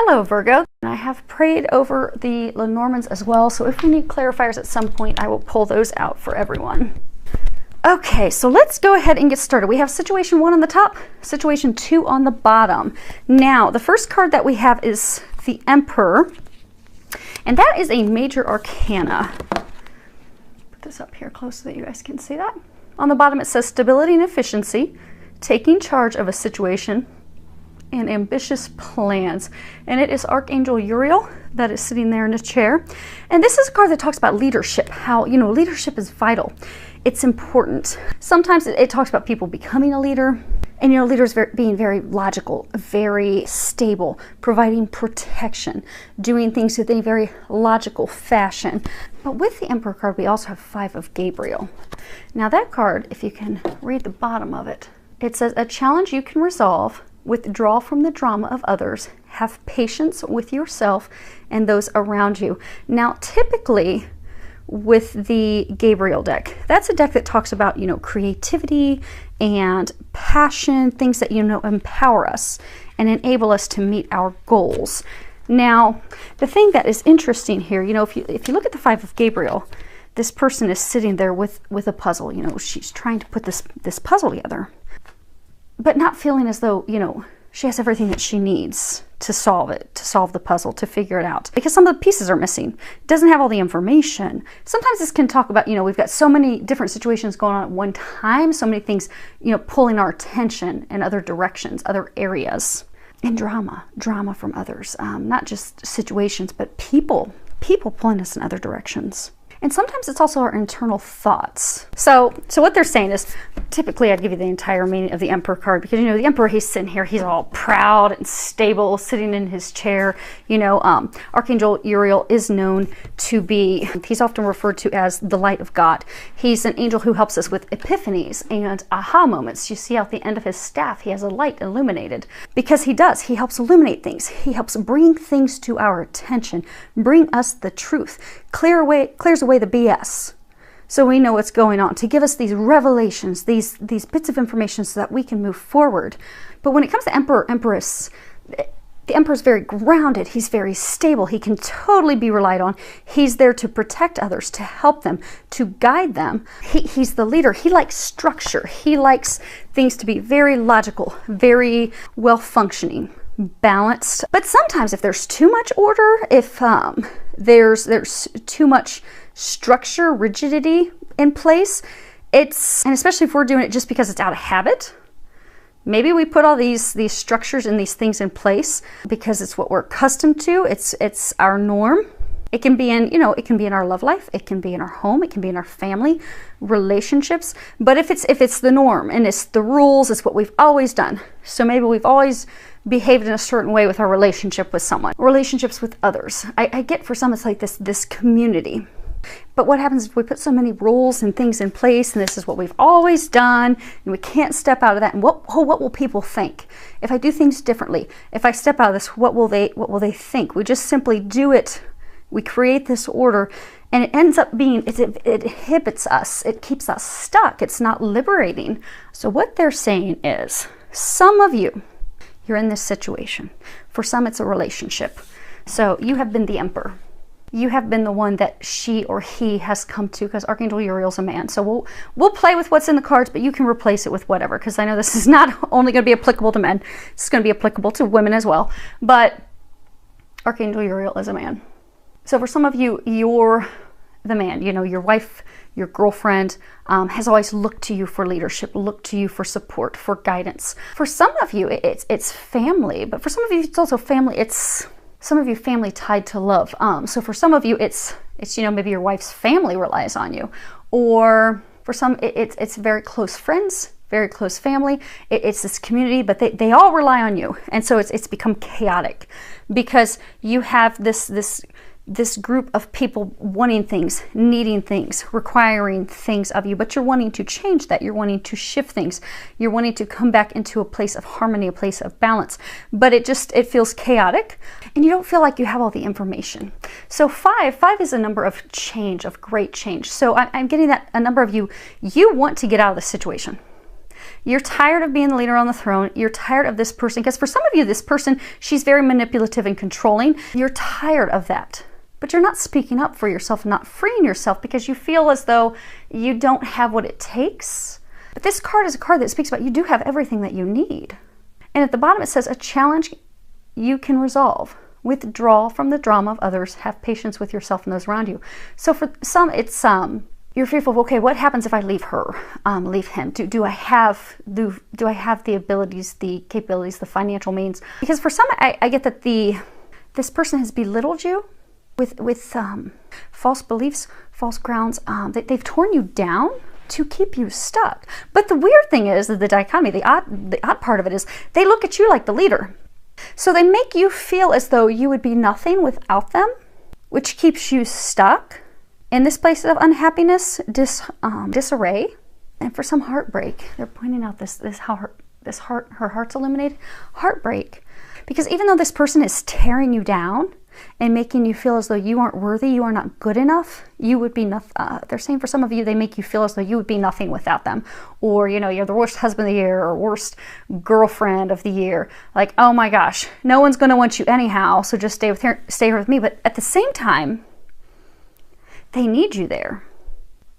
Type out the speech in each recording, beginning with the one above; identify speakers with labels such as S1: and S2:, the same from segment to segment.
S1: Hello Virgo, I have prayed over the Lenormands as well, so if we need clarifiers at some point, I will pull those out for everyone. Okay, so let's go ahead and get started. We have situation 1 on the top, situation 2 on the bottom. Now, the first card that we have is the Emperor, and that is a major arcana. Put this up here close so that you guys can see that. On the bottom it says stability and efficiency, taking charge of a situation, and ambitious plans. And it is Archangel Uriel that is sitting there in a chair. And this is a card that talks about leadership, how, leadership is vital. It's important. Sometimes it talks about people becoming a leader, and leaders being very logical, very stable, providing protection, doing things in a very logical fashion. But with the Emperor card, we also have 5 of Gabriel. Now that card, if you can read the bottom of it, it says, a challenge you can resolve, withdraw from the drama of others, have patience with yourself and those around you. Now, typically with the Gabriel deck, that's a deck that talks about, creativity and passion, things that, empower us and enable us to meet our goals. Now, the thing that is interesting here, if you look at the 5 of Gabriel, this person is sitting there with a puzzle. She's trying to put this puzzle together, but not feeling as though, she has everything that she needs to solve it, to solve the puzzle, to figure it out. Because some of the pieces are missing. It doesn't have all the information. Sometimes this can talk about, we've got so many different situations going on at one time, so many things, pulling our attention in other directions, other areas. And drama from others. Not just situations, but people pulling us in other directions. And sometimes it's also our internal thoughts. So what they're saying is, typically I'd give you the entire meaning of the Emperor card, because the Emperor, he's sitting here, he's all proud and stable, sitting in his chair. Archangel Uriel is known to be, he's often referred to as the light of God. He's an angel who helps us with epiphanies and aha moments. You see out the end of his staff, he has a light illuminated, because he helps illuminate things. He helps bring things to our attention, bring us the truth, clears away the BS, so we know what's going on, to give us these revelations, these bits of information so that we can move forward. But when it comes to Emperor, Empress, the Emperor's very grounded, he's very stable, he can totally be relied on. He's there to protect others, to help them, to guide them. He's the leader. He likes structure. He likes things to be very logical, very well functioning, balanced. But sometimes if there's too much order, if there's too much structure, rigidity in place, and especially if we're doing it just because it's out of habit, maybe we put all these structures and these things in place because it's what we're accustomed to, it's our norm. It can be in, it can be in our love life, it can be in our home, it can be in our family, relationships. But if it's the norm and it's the rules, it's what we've always done. So maybe we've always behaved in a certain way with our relationship with someone, relationships with others. I get for some it's like this community. But what happens if we put so many rules and things in place, and this is what we've always done, and we can't step out of that? And what will people think if I do things differently? If I step out of this, what will they think? We just simply do it. We create this order, and it ends up being, it inhibits us. It keeps us stuck. It's not liberating. So what they're saying is, some of you, you're in this situation. For some, it's a relationship. So you have been the Emperor. You have been the one that she or he has come to, because Archangel Uriel's a man. So we'll play with what's in the cards, but you can replace it with whatever, because I know this is not only going to be applicable to men. It's going to be applicable to women as well. But Archangel Uriel is a man. So for some of you, you're the man. Your wife, your girlfriend has always looked to you for leadership, looked to you for support, for guidance. For some of you, it's family, but for some of you, it's also family. Some of you, family tied to love. So for some of you, it's maybe your wife's family relies on you, or for some, it's very close friends, very close family. It's this community, but they all rely on you, and so it's become chaotic because you have this group of people wanting things, needing things, requiring things of you, but you're wanting to change that. You're wanting to shift things. You're wanting to come back into a place of harmony, a place of balance, but it feels chaotic, and you don't feel like you have all the information. So 5 is a number of change, of great change. So I'm getting that a number of you want to get out of the situation. You're tired of being the leader on the throne. You're tired of this person, because for some of you, this person, she's very manipulative and controlling. You're tired of that. But you're not speaking up for yourself, not freeing yourself, because you feel as though you don't have what it takes. But this card is a card that speaks about you do have everything that you need. And at the bottom it says, a challenge you can resolve. Withdraw from the drama of others. Have patience with yourself and those around you. So for some, it's you're fearful of, okay, what happens if I leave her, leave him? Do I have the abilities, the capabilities, the financial means? Because for some, I get that this person has belittled you with false beliefs, false grounds. They've torn you down to keep you stuck. But the weird thing is that the dichotomy, the odd part of it is they look at you like the leader. So they make you feel as though you would be nothing without them, which keeps you stuck in this place of unhappiness, disarray, and for some heartbreak. They're pointing out her heart's illuminated, heartbreak. Because even though this person is tearing you down and making you feel as though you aren't worthy, you are not good enough, you would be nothing. They're saying for some of you, they make you feel as though you would be nothing without them. Or, you're the worst husband of the year or worst girlfriend of the year. Like, oh my gosh, no one's going to want you anyhow, so just stay here with me. But at the same time, they need you there.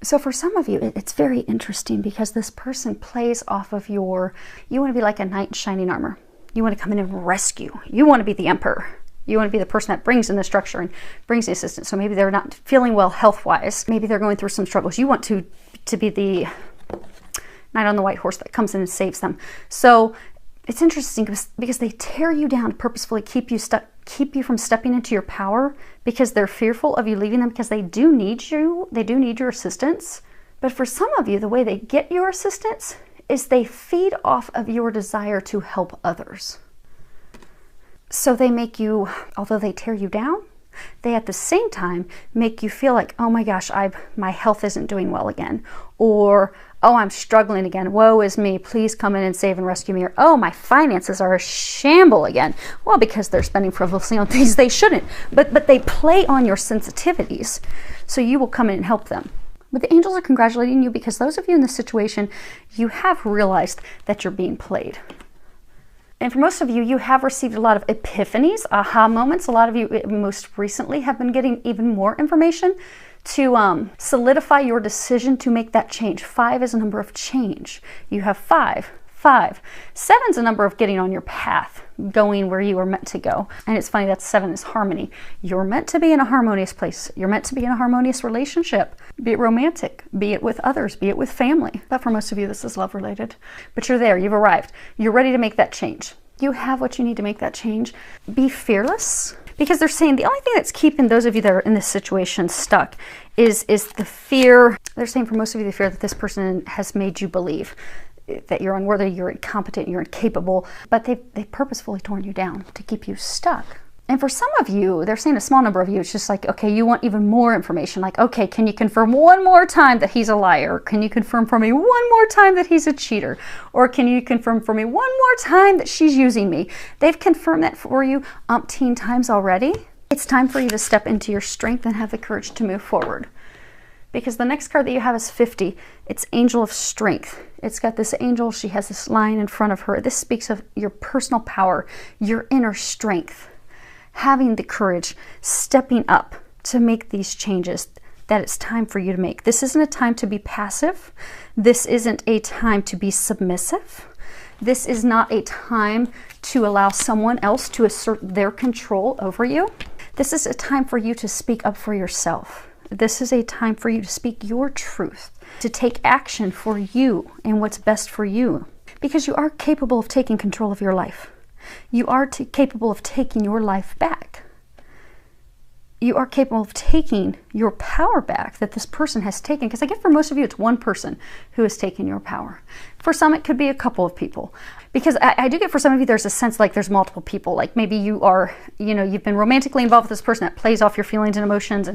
S1: So for some of you, it's very interesting because this person plays off of you want to be like a knight in shining armor. You want to come in and rescue. You want to be the emperor. You want to be the person that brings in the structure and brings the assistance. So maybe they're not feeling well health-wise. Maybe they're going through some struggles. You want to be the knight on the white horse that comes in and saves them. So it's interesting because they tear you down to purposefully keep you stuck, keep you from stepping into your power, because they're fearful of you leaving them, because they do need you. They do need your assistance. But for some of you, the way they get your assistance is they feed off of your desire to help others. So they make you, although they tear you down, they at the same time make you feel like, oh my gosh, my health isn't doing well again. Or, oh, I'm struggling again. Woe is me. Please come in and save and rescue me. Or, oh, my finances are a shamble again. Well, because they're spending frivolously on things they shouldn't. But they play on your sensitivities, so you will come in and help them. But the angels are congratulating you because those of you in this situation, you have realized that you're being played. And for most of you, you have received a lot of epiphanies, aha moments. A lot of you most recently have been getting even more information to solidify your decision to make that change. 5 is a number of change. You have 5. 7 is a number of getting on your path, going where you are meant to go. And it's funny that 7 is harmony. You're meant to be in a harmonious place. You're meant to be in a harmonious relationship, be it romantic, be it with others, be it with family. But for most of you, this is love related. But you're there, you've arrived. You're ready to make that change. You have what you need to make that change. Be fearless. Because they're saying the only thing that's keeping those of you that are in this situation stuck is the fear. They're saying for most of you, the fear that this person has made you believe that you're unworthy, you're incompetent, you're incapable, but they've purposefully torn you down to keep you stuck. And for some of you, they're saying a small number of you, it's just like, okay, you want even more information. Like, okay, can you confirm one more time that he's a liar? Can you confirm for me one more time that he's a cheater? Or can you confirm for me one more time that she's using me? They've confirmed that for you umpteen times already. It's time for you to step into your strength and have the courage to move forward. Because the next card that you have is 50. It's Angel of Strength. It's got this angel. She has this line in front of her. This speaks of your personal power, your inner strength, having the courage, stepping up to make these changes that it's time for you to make. This isn't a time to be passive. This isn't a time to be submissive. This is not a time to allow someone else to assert their control over you. This is a time for you to speak up for yourself. This is a time for you to speak your truth, to take action for you and what's best for you. Because you are capable of taking control of your life. You are capable of taking your life back. You are capable of taking your power back that this person has taken. Because I get for most of you, it's one person who has taken your power. For some, it could be a couple of people. Because I do get for some of you, there's a sense like there's multiple people. Like maybe you are, you've been romantically involved with this person that plays off your feelings and emotions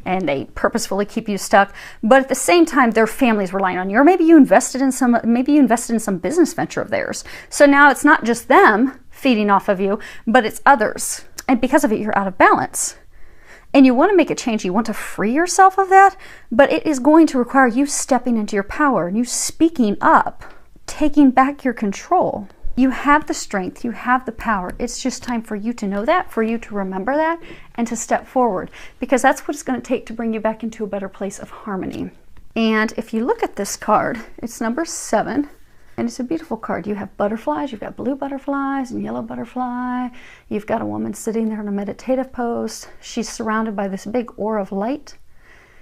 S1: and they purposefully keep you stuck. But at the same time, their family's relying on you. Or maybe you invested in some business venture of theirs. So now it's not just them feeding off of you, but it's others. And because of it, you're out of balance. And you want to make a change. You want to free yourself of that, but it is going to require you stepping into your power and you speaking up taking back your control. You have the strength, you have the power. It's just time for you to know that, for you to remember that, and to step forward, because that's what it's going to take to bring you back into a better place of harmony. And if you look at this card, it's number 7, and it's a beautiful card. You have butterflies, you've got blue butterflies and yellow butterfly. You've got a woman sitting there in a meditative pose. She's surrounded by this big aura of light.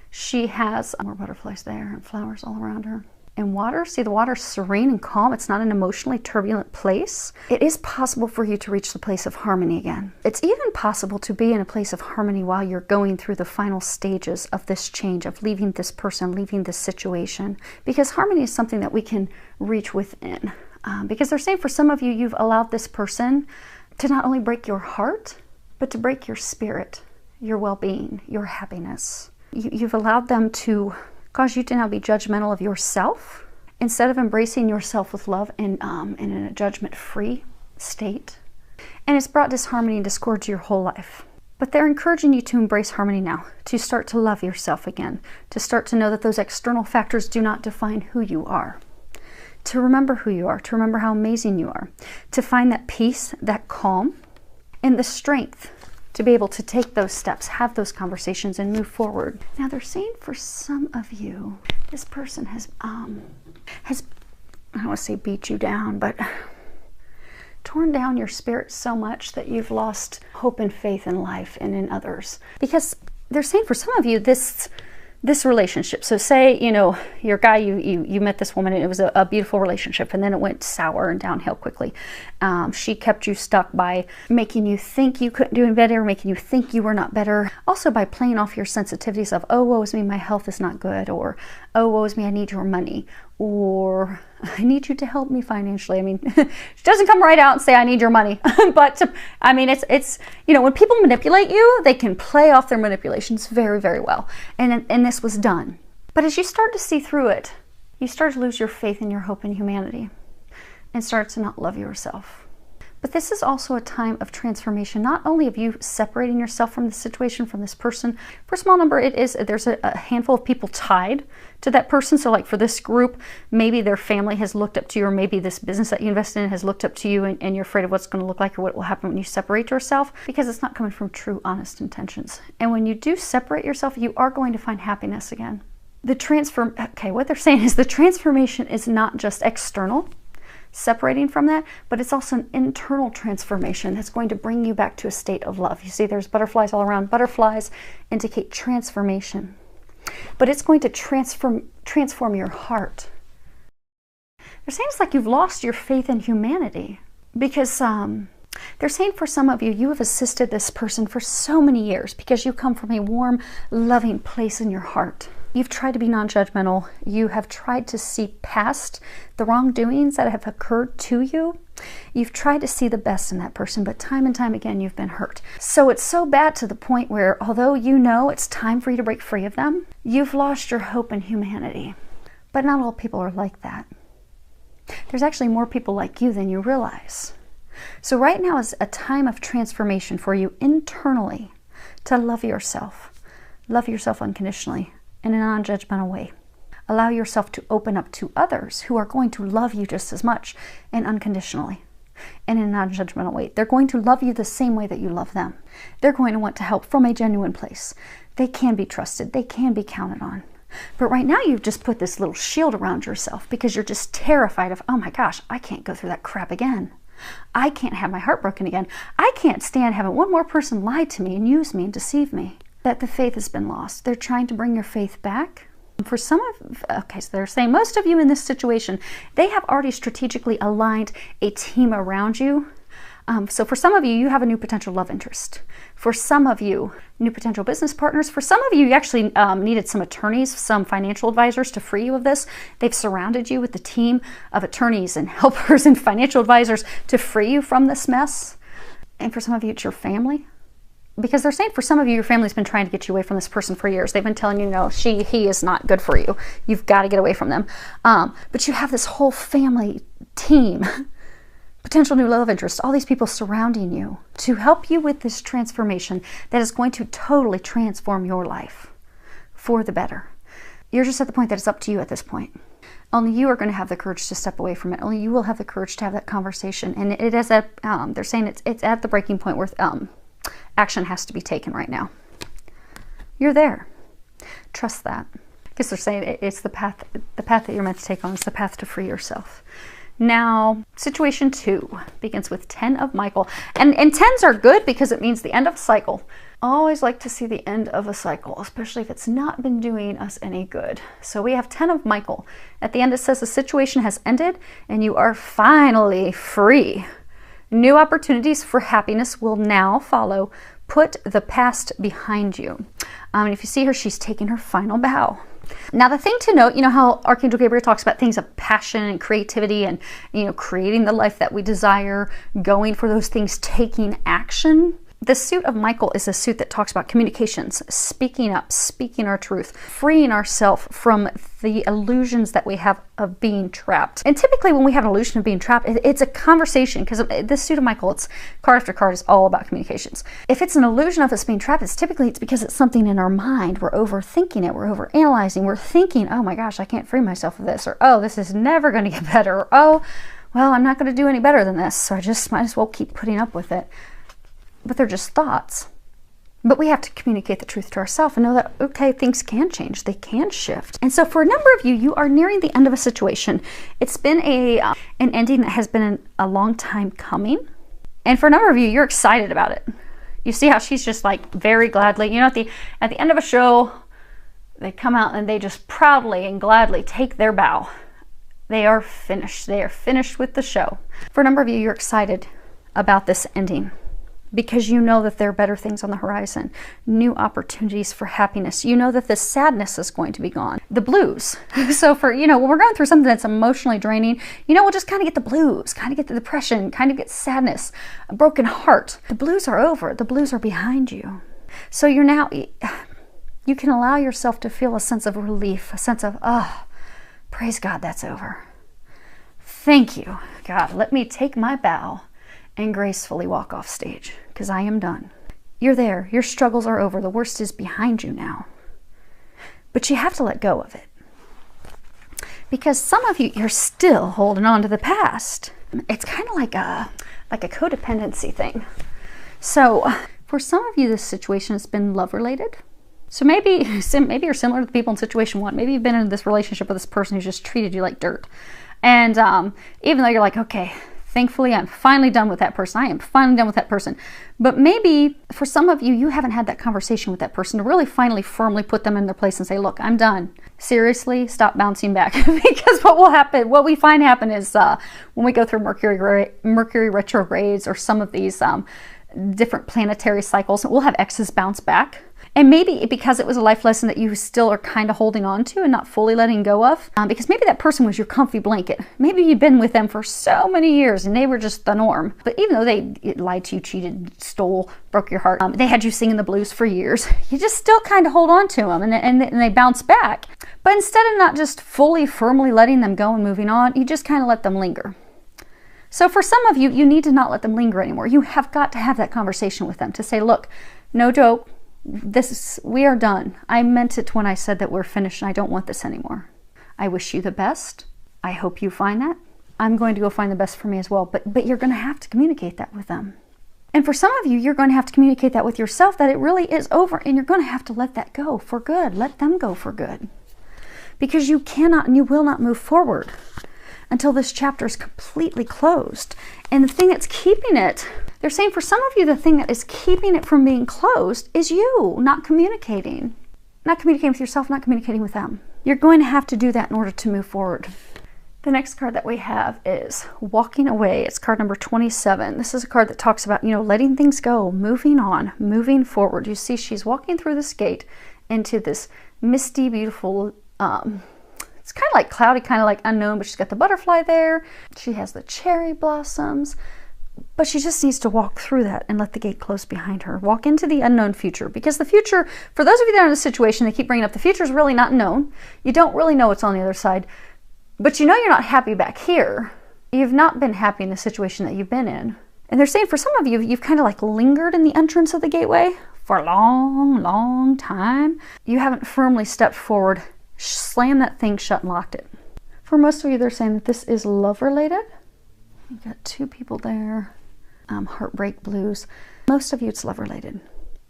S1: She has more butterflies there and flowers all around her. And water, see, the water's serene and calm. It's not an emotionally turbulent place. It is possible for you to reach the place of harmony again. It's even possible to be in a place of harmony while you're going through the final stages of this change, of leaving this person, leaving this situation. Because harmony is something that we can reach within. Because they're saying for some of you, you've allowed this person to not only break your heart, but to break your spirit, your well-being, your happiness. You've allowed them to cause you to now be judgmental of yourself instead of embracing yourself with love and in a judgment-free state. And it's brought disharmony and discord to your whole life. But they're encouraging you to embrace harmony now, to start to love yourself again, to start to know that those external factors do not define who you are, to remember who you are, to remember how amazing you are, to find that peace, that calm, and the strength to be able to take those steps, have those conversations, and move forward. Now they're saying for some of you, this person has I don't want to say beat you down, but torn down your spirit so much that you've lost hope and faith in life and in others. Because they're saying for some of you, this relationship, so say, you know, your guy, you met this woman and it was a beautiful relationship, and then it went sour and downhill quickly. She kept you stuck by making you think you couldn't do any better, making you think you were not better. Also by playing off your sensitivities of, oh, woe is me, my health is not good, or oh, woe is me, I need your money, or I need you to help me financially. I mean, she doesn't come right out and say, I need your money. But I mean, it's, you know, when people manipulate you, they can play off their manipulations very, very well. And this was done. But as you start to see through it, you start to lose your faith and your hope in humanity and start to not love yourself. But this is also a time of transformation, not only of you separating yourself from the situation, from this person. For a small number, there's a handful of people tied to that person. So like for this group, maybe their family has looked up to you, or maybe this business that you invested in has looked up to you, and you're afraid of what's going to look like or what will happen when you separate yourself, because it's not coming from true, honest intentions. And when you do separate yourself, you are going to find happiness again. What they're saying is the transformation is not just external, separating from that, but it's also an internal transformation that's going to bring you back to a state of love. You see there's butterflies all around. Butterflies indicate transformation, but it's going to transform your heart. They're saying it's like you've lost your faith in humanity, because they're saying for some of you, you have assisted this person for so many years because you come from a warm, loving place in your heart. You've tried to be non-judgmental. You have tried to see past the wrongdoings that have occurred to you. You've tried to see the best in that person, but time and time again, you've been hurt. So it's so bad to the point where, although you know it's time for you to break free of them, you've lost your hope in humanity. But not all people are like that. There's actually more people like you than you realize. So right now is a time of transformation for you internally to love yourself unconditionally, in a non-judgmental way. Allow yourself to open up to others who are going to love you just as much and unconditionally and in a non-judgmental way. They're going to love you the same way that you love them. They're going to want to help from a genuine place. They can be trusted. They can be counted on. But right now you've just put this little shield around yourself because you're just terrified of, oh my gosh, I can't go through that crap again. I can't have my heart broken again. I can't stand having one more person lie to me and use me and deceive me. That the faith has been lost. They're trying to bring your faith back. For some of, so they're saying most of you in this situation, they have already strategically aligned a team around you. So for some of you, you have a new potential love interest. For some of you, new potential business partners. For some of you, you actually needed some attorneys, some financial advisors to free you of this. They've surrounded you with the team of attorneys and helpers and financial advisors to free you from this mess. And for some of you, it's your family. Because they're saying for some of you, your family's been trying to get you away from this person for years. They've been telling you, no, he is not good for you. You've got to get away from them. But you have this whole family team, potential new love interest, all these people surrounding you to help you with this transformation that is going to totally transform your life for the better. You're just at the point that it's up to you at this point. Only you are going to have the courage to step away from it. Only you will have the courage to have that conversation. And it is at, they're saying it's at the breaking point where action has to be taken right now. You're there. Trust that. Because they're saying it's the path that you're meant to take on. It's the path to free yourself. Now, situation 2 begins with 10 of Michael. And 10s are good because it means the end of a cycle. Always like to see the end of a cycle, especially if it's not been doing us any good. So we have 10 of Michael. At the end it says the situation has ended and you are finally free. New opportunities for happiness will now follow. Put the past behind you. And if you see her, she's taking her final bow. Now the thing to note, you know how Archangel Gabriel talks about things of passion and creativity and, you know, creating the life that we desire, going for those things, taking action. The suit of Michael is a suit that talks about communications, speaking up, speaking our truth, freeing ourselves from the illusions that we have of being trapped. And typically when we have an illusion of being trapped, it's a conversation, because this suit of Michael, it's card after card, is all about communications. If it's an illusion of us being trapped, it's because it's something in our mind. We're overthinking it, we're overanalyzing, we're thinking, oh my gosh, I can't free myself of this, or oh, this is never going to get better, or oh, well, I'm not going to do any better than this, so I just might as well keep putting up with it. But they're just thoughts. But we have to communicate the truth to ourselves and know that, okay, things can change, they can shift. And so for a number of you, you are nearing the end of a situation. It's been an ending that has been a long time coming. And for a number of you, you're excited about it. You see how she's just like very gladly, you know, at the end of a show, they come out and they just proudly and gladly take their bow. They are finished. They are finished with the show. For a number of you, you're excited about this ending, because you know that there are better things on the horizon, new opportunities for happiness. You know that the sadness is going to be gone, the blues. So for, you know, when we're going through something that's emotionally draining, you know, we'll just kind of get the blues, kind of get the depression, kind of get sadness, a broken heart. The blues are over. The blues are behind you. So you're now, you can allow yourself to feel a sense of relief, a sense of, oh, praise God, that's over. Thank you, God. Let me take my bow and gracefully walk off stage, because I am done. You're there. Your struggles are over. The worst is behind you now. But you have to let go of it. Because some of you, you're still holding on to the past. It's kind of like a codependency thing. So for some of you, this situation has been love-related. So maybe you're similar to the people in situation 1. Maybe you've been in this relationship with this person who's just treated you like dirt. And even though you're like, okay, thankfully, I'm finally done with that person. I am finally done with that person. But maybe for some of you, you haven't had that conversation with that person to really finally firmly put them in their place and say, look, I'm done. Seriously, stop bouncing back. Because what we find happen is when we go through Mercury retrogrades or some of these different planetary cycles, we'll have exes bounce back. And maybe because it was a life lesson that you still are kind of holding on to and not fully letting go of, because maybe that person was your comfy blanket. Maybe you've been with them for so many years and they were just the norm. But even though they lied to you, cheated, stole, broke your heart, they had you singing the blues for years, you just still kind of hold on to them and they bounce back. But instead of not just fully, firmly letting them go and moving on, you just kind of let them linger. So for some of you, you need to not let them linger anymore. You have got to have that conversation with them to say, look, no joke. We are done. I meant it when I said that we're finished and I don't want this anymore. I wish you the best. I hope you find that. I'm going to go find the best for me as well. But you're going to have to communicate that with them. And for some of you, you're going to have to communicate that with yourself, that it really is over, and you're going to have to let that go for good. Let them go for good. Because you cannot and you will not move forward until this chapter is completely closed. And the thing that's keeping it, they're saying for some of you, the thing that is keeping it from being closed is you not communicating. Not communicating with yourself, not communicating with them. You're going to have to do that in order to move forward. The next card that we have is Walking Away. It's card number 27. This is a card that talks about, letting things go, moving on, moving forward. You see she's walking through this gate into this misty, beautiful, it's kind of like cloudy, kind of like unknown, but she's got the butterfly there. She has the cherry blossoms, but she just needs to walk through that and let the gate close behind her. Walk into the unknown future, because the future, for those of you that are in this situation, they keep bringing up the future is really not known. You don't really know what's on the other side, but you're not happy back here. You've not been happy in the situation that you've been in. And they're saying for some of you, you've kind of like lingered in the entrance of the gateway for a long, long time. You haven't firmly stepped forward, slammed that thing shut and locked it. For most of you, they're saying that this is love related. You got two people there. Heartbreak blues. Most of you, it's love related.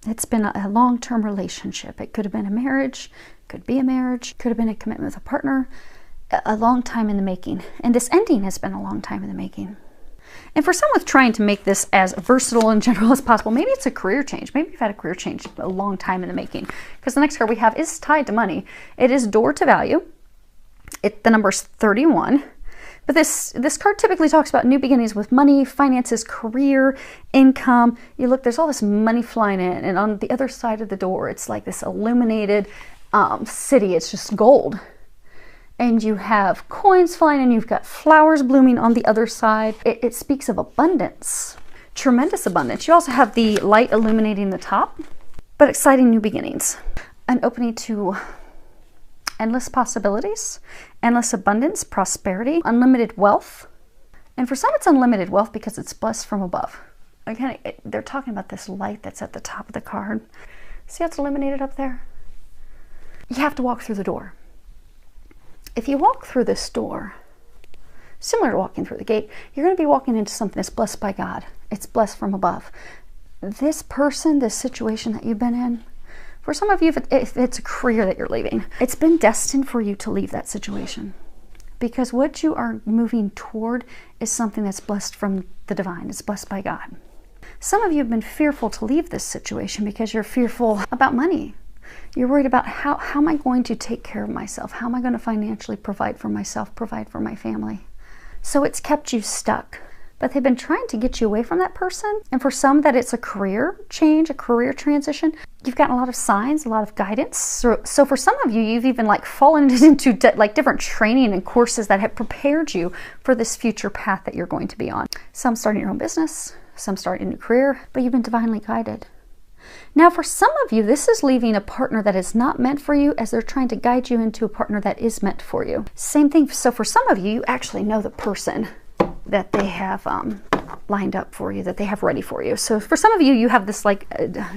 S1: It's been a long-term relationship. It could have been a marriage, could be a marriage, could have been a commitment with a partner, a long time in the making. And this ending has been a long time in the making. And for someone trying to make this as versatile and general as possible, maybe it's a career change. Maybe you've had a career change a long time in the making. Because the next card we have is tied to money. It is door to value. The number's 31. But this card typically talks about new beginnings with money, finances, career, income. You look, there's all this money flying in. And on the other side of the door, it's like this illuminated city. It's just gold. And you have coins flying and you've got flowers blooming on the other side. It speaks of abundance, tremendous abundance. You also have the light illuminating the top, but exciting new beginnings. An opening to endless possibilities, endless abundance, prosperity, unlimited wealth. And for some, it's unlimited wealth because it's blessed from above. Again, they're talking about this light that's at the top of the card. See how it's illuminated up there? You have to walk through the door. If you walk through this door, similar to walking through the gate, you're going to be walking into something that's blessed by God. It's blessed from above. This person, this situation that you've been in, for some of you, if it's a career that you're leaving, it's been destined for you to leave that situation. Because what you are moving toward is something that's blessed from the divine. It's blessed by God. Some of you have been fearful to leave this situation because you're fearful about money. You're worried about how am I going to take care of myself? How am I going to financially provide for myself, provide for my family? So it's kept you stuck. But they've been trying to get you away from that person. And for some that it's a career change, a career transition, you've gotten a lot of signs, a lot of guidance. So for some of you, you've even like fallen into different training and courses that have prepared you for this future path that you're going to be on. Some starting your own business, some starting a new career, but you've been divinely guided. Now, for some of you, this is leaving a partner that is not meant for you as they're trying to guide you into a partner that is meant for you. Same thing. So for some of you, you actually know the person that they have lined up for you, that they have ready for you. So for some of you, you have this like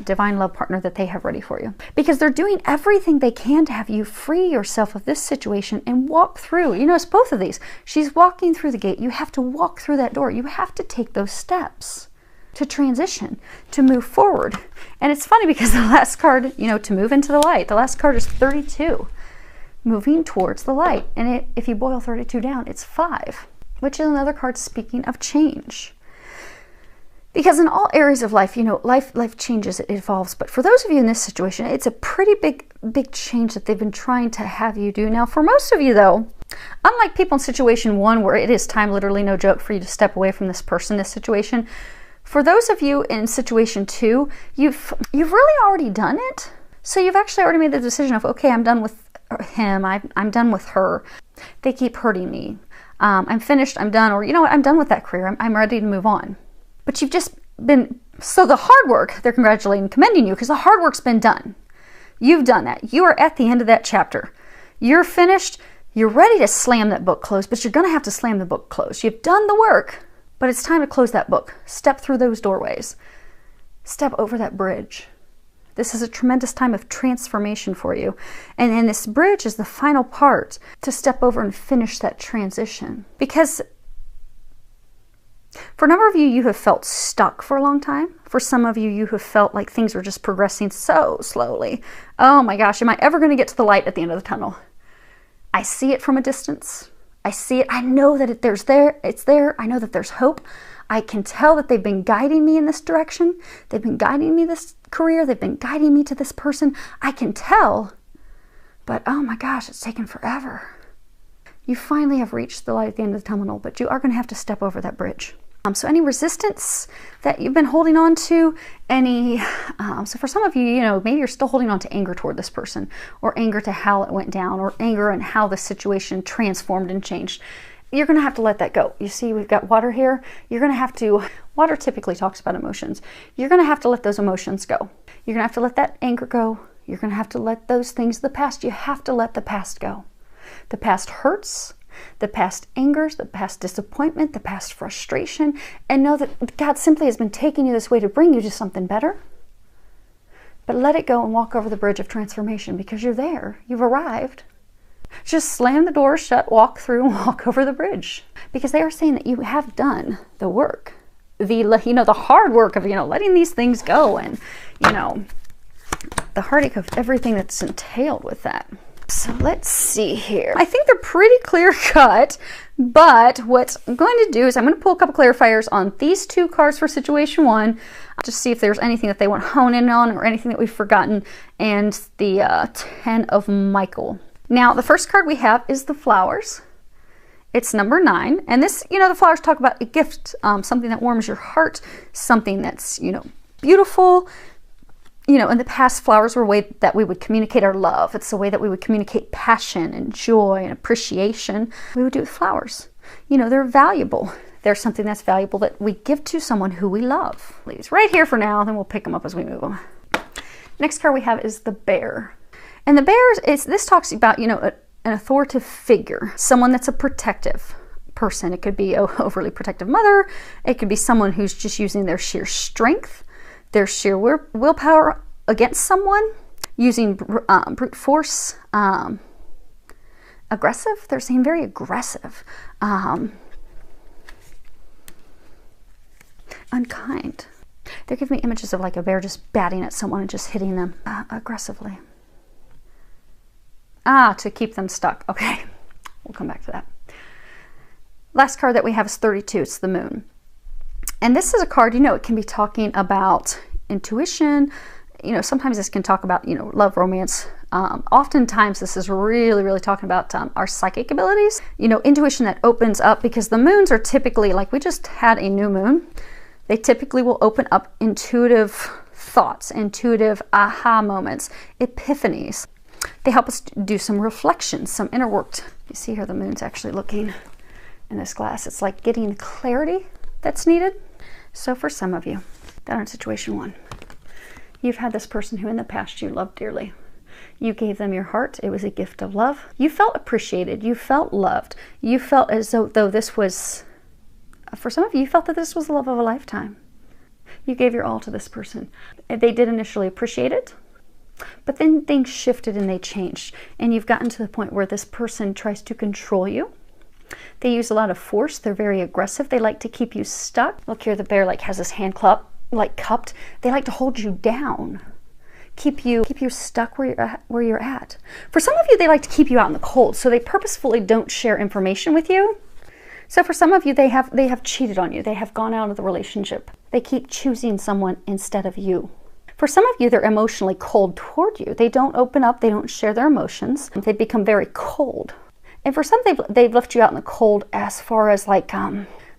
S1: divine love partner that they have ready for you because they're doing everything they can to have you free yourself of this situation and walk through. You notice both of these. She's walking through the gate. You have to walk through that door. You have to take those steps to transition, to move forward. And it's funny because the last card, to move into the light, the last card is 32, moving towards the light. And if you boil 32 down, it's 5, which is another card speaking of change. Because in all areas of life, life changes, it evolves. But for those of you in this situation, it's a pretty big change that they've been trying to have you do. Now, for most of you, though, unlike people in situation 1, where it is time, literally no joke, for you to step away from this person, this situation, for those of you in situation 2, you've really already done it. So you've actually already made the decision of, okay, I'm done with him, I'm done with her. They keep hurting me. I'm finished, I'm done, or you know what, I'm done with that career, I'm ready to move on. But you've just been, so the hard work, they're congratulating and commending you because the hard work's been done. You've done that. You are at the end of that chapter. You're finished, you're ready to slam that book closed, but you're going to have to slam the book closed. You've done the work, but it's time to close that book. Step through those doorways. Step over that bridge. This is a tremendous time of transformation for you. And this bridge is the final part to step over and finish that transition. Because for a number of you, you have felt stuck for a long time. For some of you, you have felt like things were just progressing so slowly. Oh my gosh, am I ever going to get to the light at the end of the tunnel? I see it from a distance. I see it. I know that it's there. I know that there's hope. I can tell that they've been guiding me in this direction. They've been guiding me this career. They've been guiding me to this person. I can tell. But oh my gosh, it's taken forever. You finally have reached the light at the end of the tunnel, but you are going to have to step over that bridge. So any resistance that you've been holding on to, so for some of you, maybe you're still holding on to anger toward this person, or anger to how it went down, or anger and how the situation transformed and changed. You're going to have to let that go. You see, we've got water here. You're going to have to, water typically talks about emotions. You're going to have to let those emotions go. You're going to have to let that anger go. You're going to have to let those things of the past, you have to let the past go. The past hurts. The past angers, the past disappointment, the past frustration, and know that God simply has been taking you this way to bring you to something better. But let it go and walk over the bridge of transformation because you're there. You've arrived. Just slam the door shut, walk through, and walk over the bridge. Because they are saying that you have done the work. The hard work of, letting these things go, and, the heartache of everything that's entailed with that. So let's see here. I think they're pretty clear cut, but what I'm going to do is I'm going to pull a couple clarifiers on these two cards for situation one, just see if there's anything that they want to hone in on or anything that we've forgotten, and the 10 of Michael. Now, the first card we have is the flowers. It's number 9, and this, the flowers talk about a gift, something that warms your heart, something that's, beautiful. In the past, flowers were a way that we would communicate our love. It's a way that we would communicate passion and joy and appreciation. We would do it with flowers. They're valuable. They're something that's valuable that we give to someone who we love. Leave right here for now, then we'll pick them up as we move them. Next card we have is the bear. And the bear, this talks about, an authoritative figure, someone that's a protective person. It could be an overly protective mother. It could be someone who's just using their sheer strength, their sheer willpower against someone, using brute force, aggressive. They're saying very aggressive, unkind. They're giving me images of like a bear just batting at someone and just hitting them aggressively. To keep them stuck. Okay, we'll come back to that. Last card that we have is 32. It's the moon. And this is a card, it can be talking about intuition. Sometimes this can talk about, love, romance. Oftentimes this is really, really talking about our psychic abilities. Intuition that opens up, because the moons are typically, like we just had a new moon, they typically will open up intuitive thoughts, intuitive aha moments, epiphanies. They help us do some reflection, some inner work. You see here the moon's actually looking in this glass. It's like getting the clarity that's needed. So for some of you that are in situation one, you've had this person who in the past you loved dearly. You gave them your heart. It was a gift of love. You felt appreciated. You felt loved. You felt as though this was, for some of you, you felt that this was the love of a lifetime. You gave your all to this person. They did initially appreciate it, but then things shifted and they changed. And you've gotten to the point where this person tries to control you. They use a lot of force. They're very aggressive. They like to keep you stuck. Look here, the bear has his hand cupped. They like to hold you down, keep you stuck where you're at. For some of you, they like to keep you out in the cold, so they purposefully don't share information with you. So for some of you, they have cheated on you. They have gone out of the relationship. They keep choosing someone instead of you. For some of you, they're emotionally cold toward you. They don't open up. They don't share their emotions. They become very cold. And for some, they've left you out in the cold as far as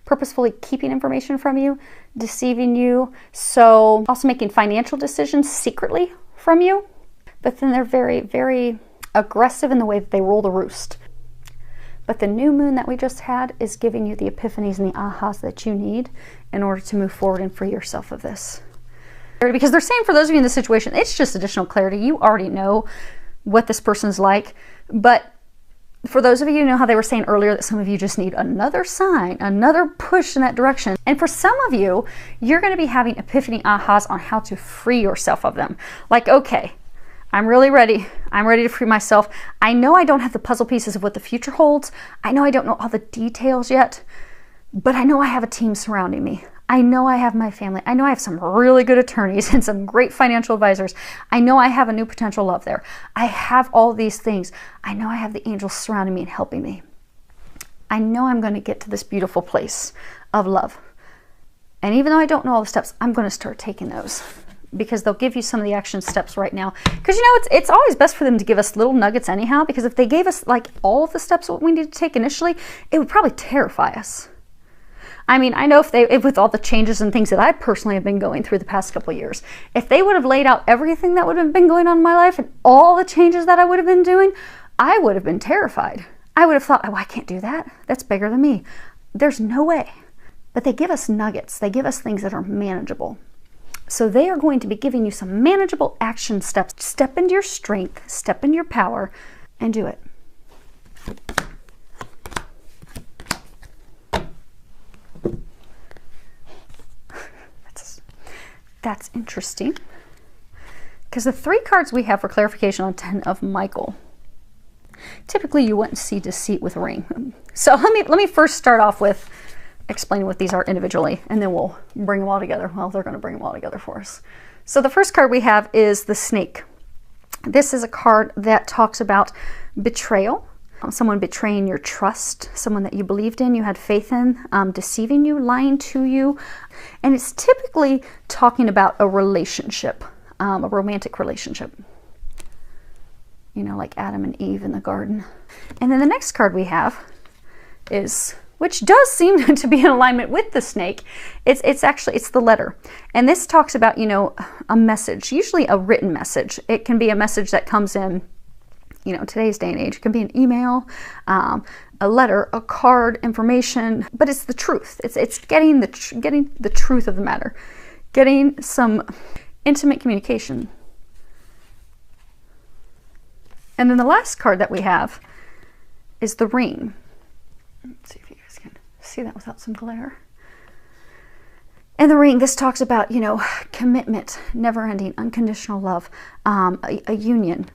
S1: purposefully keeping information from you, deceiving you. So also making financial decisions secretly from you. But then they're very, very aggressive in the way that they roll the roost. But the new moon that we just had is giving you the epiphanies and the ahas that you need in order to move forward and free yourself of this. Because they're saying for those of you in this situation, it's just additional clarity. You already know what this person's like. But for those of you who know how they were saying earlier that some of you just need another sign, another push in that direction. And for some of you, you're going to be having epiphany ahas on how to free yourself of them. Like, okay, I'm really ready. I'm ready to free myself. I know I don't have the puzzle pieces of what the future holds. I know I don't know all the details yet, but I know I have a team surrounding me. I know I have my family. I know I have some really good attorneys and some great financial advisors. I know I have a new potential love there. I have all these things. I know I have the angels surrounding me and helping me. I know I'm going to get to this beautiful place of love. And even though I don't know all the steps, I'm going to start taking those, because they'll give you some of the action steps right now. Because it's always best for them to give us little nuggets anyhow, because if they gave us all of the steps what we need to take initially, it would probably terrify us. I mean, I know if with all the changes and things that I personally have been going through the past couple of years, if they would have laid out everything that would have been going on in my life and all the changes that I would have been doing, I would have been terrified. I would have thought, oh, I can't do that. That's bigger than me. There's no way. But they give us nuggets. They give us things that are manageable. So they are going to be giving you some manageable action steps. Step into your strength, step into your power, and do it. That's interesting, because the 3 cards we have for clarification on 10 of Michael, Typically, you wouldn't see deceit with a ring. So let me first start off with explaining what these are individually, and then we'll bring them all together. Well, they're going to bring them all together for us. So the first card we have is the Snake. This is a card that talks about betrayal, someone betraying your trust, someone that you believed in, you had faith in, deceiving you, lying to you. And it's typically talking about a relationship, a romantic relationship. You know, like Adam and Eve in the garden. And then the next card we have is, which does seem to be in alignment with the Snake, it's the Letter. And this talks about, you know, a message, usually a written message. It can be a message that comes in, you know, today's day and age. It can be an email, a letter, a card, information, but it's the truth. It's getting the truth of the matter, getting some intimate communication. And then the last card that we have is the Ring. Let's see if you guys can see that without some glare. And the Ring, this talks about, you know, commitment, never-ending, unconditional love, a union,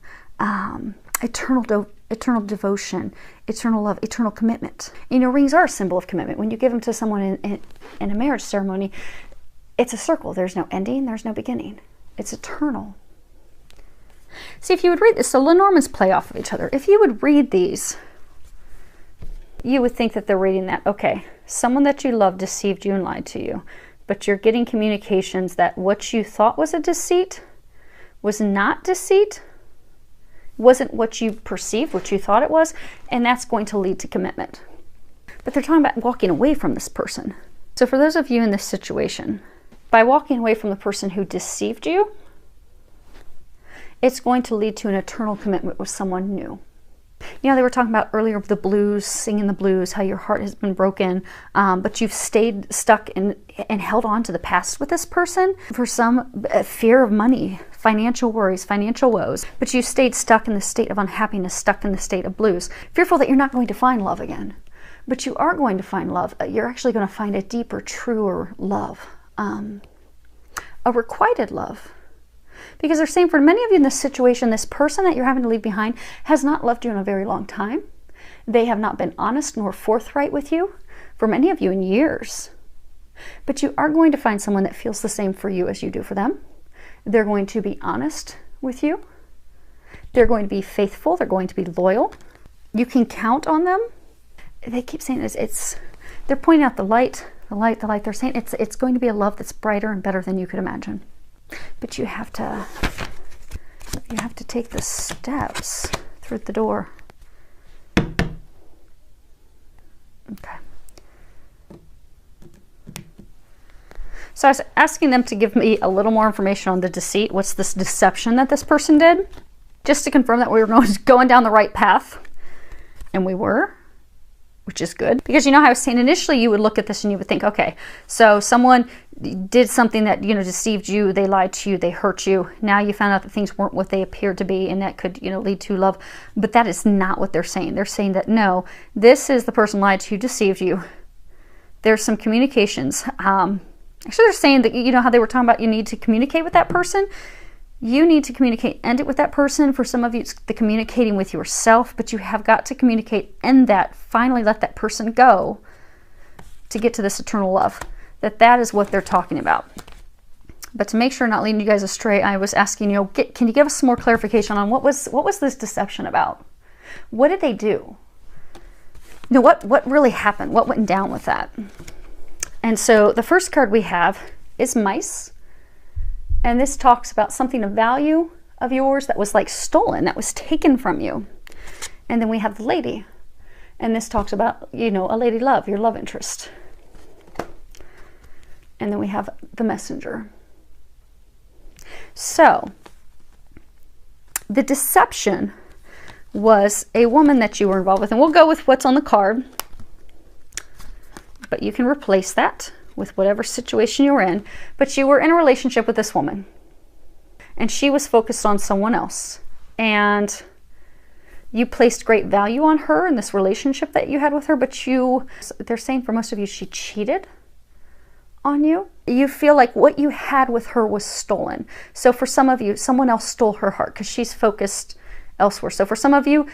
S1: eternal devotion, eternal love, eternal commitment. You know, rings are a symbol of commitment. When you give them to someone in a marriage ceremony, it's a circle. There's no ending, there's no beginning. It's eternal. See, if you would read this, so Lenormands play off of each other. If you would read these, you would think that they're reading that, okay, someone that you love deceived you and lied to you, but you're getting communications that what you thought was a deceit was not deceit, wasn't what you perceived, what you thought it was, and that's going to lead to commitment. But they're talking about walking away from this person. So for those of you in this situation, by walking away from the person who deceived you, it's going to lead to an eternal commitment with someone new. You know, they were talking about earlier the blues, singing the blues, how your heart has been broken, but you've stayed stuck and held on to the past with this person for some fear of money, financial worries, financial woes, but you stayed stuck in the state of unhappiness, stuck in the state of blues, fearful that you're not going to find love again. But you are going to find love. You're actually going to find a deeper, truer love, a requited love. Because they're saying for many of you in this situation, this person that you're having to leave behind has not loved you in a very long time. They have not been honest nor forthright with you for many of you in years. But you are going to find someone that feels the same for you as you do for them. They're going to be honest with you. They're going to be faithful. They're going to be loyal. You can count on them. They keep saying they're pointing out the light. They're saying it's going to be a love that's brighter and better than you could imagine. But you have to take the steps through the door. Okay. So I was asking them to give me a little more information on the deceit. What's this deception that this person did? Just to confirm that we were going down the right path. And we were, which is good. Because you know how I was saying initially you would look at this and you would think, okay, so someone did something that, you know, deceived you, they lied to you, they hurt you. Now you found out that things weren't what they appeared to be, and that could, you know, lead to love. But that is not what they're saying. They're saying that no, this is the person lied to you, deceived you. There's some communications. Actually, they're saying that, you know how they were talking about you need to communicate with that person? You need to communicate, end it with that person. For some of you, it's the communicating with yourself, but you have got to communicate, end that, finally let that person go to get to this eternal love. That is what they're talking about. But to make sure I'm not leading you guys astray, I was asking, you know, can you give us some more clarification on what was this deception about? What did they do? You know, what really happened? What went down with that? And so the first card we have is Mice. And this talks about something of value of yours that was like stolen, that was taken from you. And then we have the Lady. And this talks about, you know, a lady love, your love interest. And then we have the Messenger. So, the deception was a woman that you were involved with. And we'll go with what's on the card. But you can replace that with whatever situation you were in. But you were in a relationship with this woman. And she was focused on someone else. And you placed great value on her in this relationship that you had with her. But they're saying for most of you, she cheated on you. You feel like what you had with her was stolen. So for some of you, someone else stole her heart because she's focused elsewhere. So for some of you,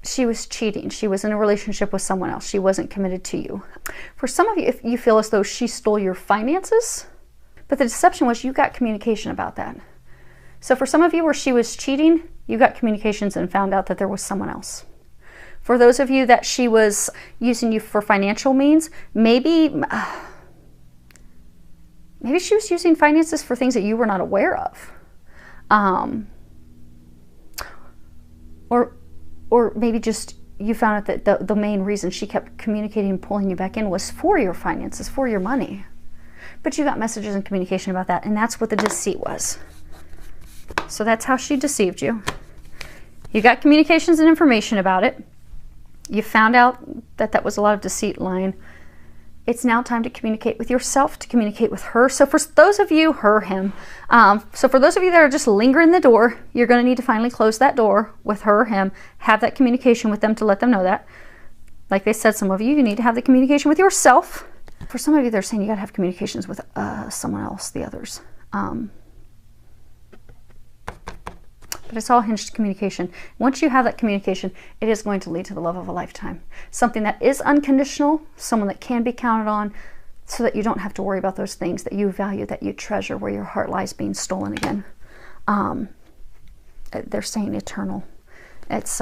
S1: she was cheating. She was in a relationship with someone else. She wasn't committed to you. For some of you, if you feel as though she stole your finances, but the deception was you got communication about that. So for some of you where she was cheating, you got communications and found out that there was someone else. For those of you that she was using you for financial means, maybe she was using finances for things that you were not aware of. Or maybe just you found out that the main reason she kept communicating and pulling you back in was for your finances, for your money. But you got messages and communication about that, and that's what the deceit was. So that's how she deceived you. You got communications and information about it. You found out that that was a lot of deceit, lying. It's now time to communicate with yourself, to communicate with her. So for those of you, her, him. So for those of you that are just lingering the door, you're going to need to finally close that door with her, him. Have that communication with them to let them know that. Like they said, some of you need to have the communication with yourself. For some of you, they're saying you got to have communications with someone else, the others. But it's all hinged communication. Once you have that communication, it is going to lead to the love of a lifetime. Something that is unconditional, someone that can be counted on, so that you don't have to worry about those things that you value, that you treasure, where your heart lies being stolen again. They're saying eternal. It's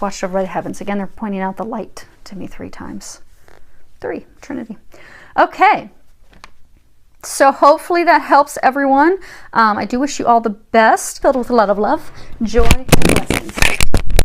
S1: watched over by the heavens. Again, they're pointing out the light to me 3 times. 3, Trinity. Okay. So hopefully that helps everyone. I do wish you all the best, filled with a lot of love, joy, and blessings.